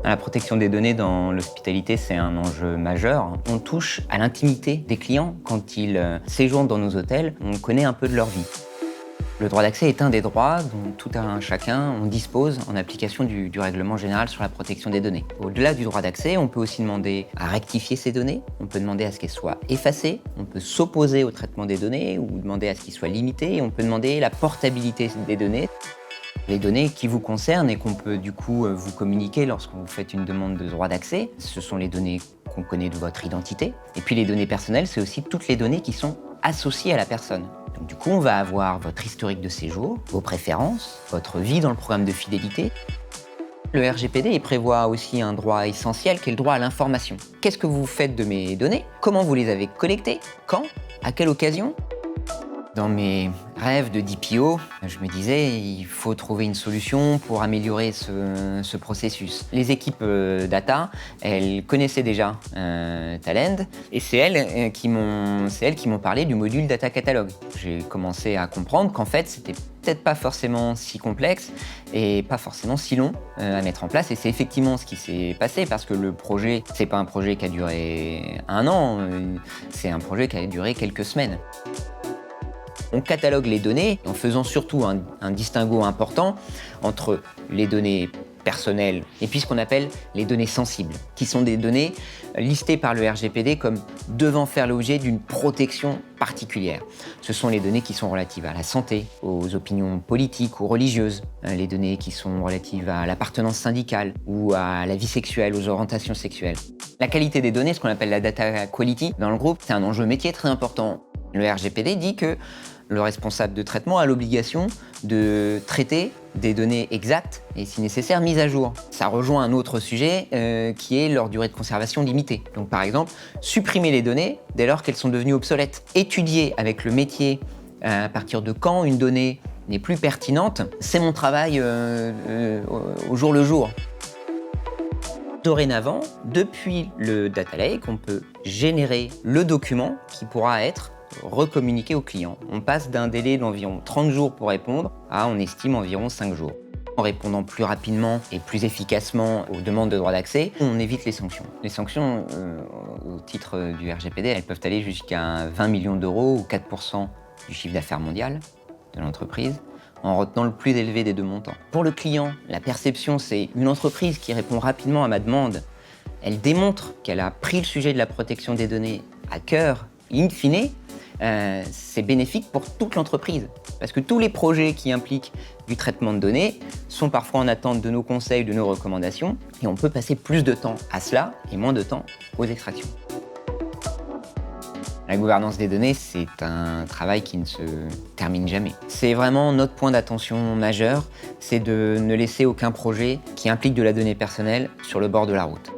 La protection des données dans l'hospitalité, c'est un enjeu majeur. On touche à l'intimité des clients quand ils séjournent dans nos hôtels. On connaît un peu de leur vie. Le droit d'accès est un des droits dont tout un chacun on dispose en application du règlement général sur la protection des données. Au-delà du droit d'accès, on peut aussi demander à rectifier ces données, on peut demander à ce qu'elles soient effacées, on peut s'opposer au traitement des données ou demander à ce qu'ils soient limités, et on peut demander la portabilité des données. Les données qui vous concernent et qu'on peut du coup vous communiquer lorsque vous faites une demande de droit d'accès, ce sont les données qu'on connaît de votre identité. Et puis les données personnelles, c'est aussi toutes les données qui sont associées à la personne. Donc du coup, on va avoir votre historique de séjour, vos préférences, votre vie dans le programme de fidélité. Le RGPD il prévoit aussi un droit essentiel qui est le droit à l'information. Qu'est-ce que vous faites de mes données? Comment vous les avez collectées? Quand? À quelle occasion? Dans mes rêves de DPO, je me disais il faut trouver une solution pour améliorer ce processus. Les équipes data, elles connaissaient déjà Talend et c'est elles qui m'ont parlé du module Data Catalog. J'ai commencé à comprendre qu'en fait c'était peut-être pas forcément si complexe et pas forcément si long à mettre en place, et c'est effectivement ce qui s'est passé parce que le projet, c'est pas un projet qui a duré 1 an, c'est un projet qui a duré quelques semaines. On catalogue les données en faisant surtout un distinguo important entre les données personnelles et puis ce qu'on appelle les données sensibles, qui sont des données listées par le RGPD comme devant faire l'objet d'une protection particulière. Ce sont les données qui sont relatives à la santé, aux opinions politiques ou religieuses, les données qui sont relatives à l'appartenance syndicale ou à la vie sexuelle, aux orientations sexuelles. La qualité des données, ce qu'on appelle la data quality, dans le groupe, c'est un enjeu métier très important. Le RGPD dit que le responsable de traitement a l'obligation de traiter des données exactes et, si nécessaire, mises à jour. Ça rejoint un autre sujet qui est leur durée de conservation limitée. Donc, par exemple, supprimer les données dès lors qu'elles sont devenues obsolètes. Étudier avec le métier à partir de quand une donnée n'est plus pertinente, c'est mon travail au jour le jour. Dorénavant, depuis le Data Lake, on peut générer le document qui pourra être recommuniqué au client. On passe d'un délai d'environ 30 jours pour répondre à, on estime, environ 5 jours. En répondant plus rapidement et plus efficacement aux demandes de droit d'accès, on évite les sanctions. Les sanctions, au titre du RGPD, elles peuvent aller jusqu'à 20 millions d'euros ou 4% du chiffre d'affaires mondial de l'entreprise, en retenant le plus élevé des deux montants. Pour le client, la perception, c'est une entreprise qui répond rapidement à ma demande. Elle démontre qu'elle a pris le sujet de la protection des données à cœur. In fine, c'est bénéfique pour toute l'entreprise. Parce que tous les projets qui impliquent du traitement de données sont parfois en attente de nos conseils, de nos recommandations, et on peut passer plus de temps à cela et moins de temps aux extractions. La gouvernance des données, c'est un travail qui ne se termine jamais. C'est vraiment notre point d'attention majeur, c'est de ne laisser aucun projet qui implique de la donnée personnelle sur le bord de la route.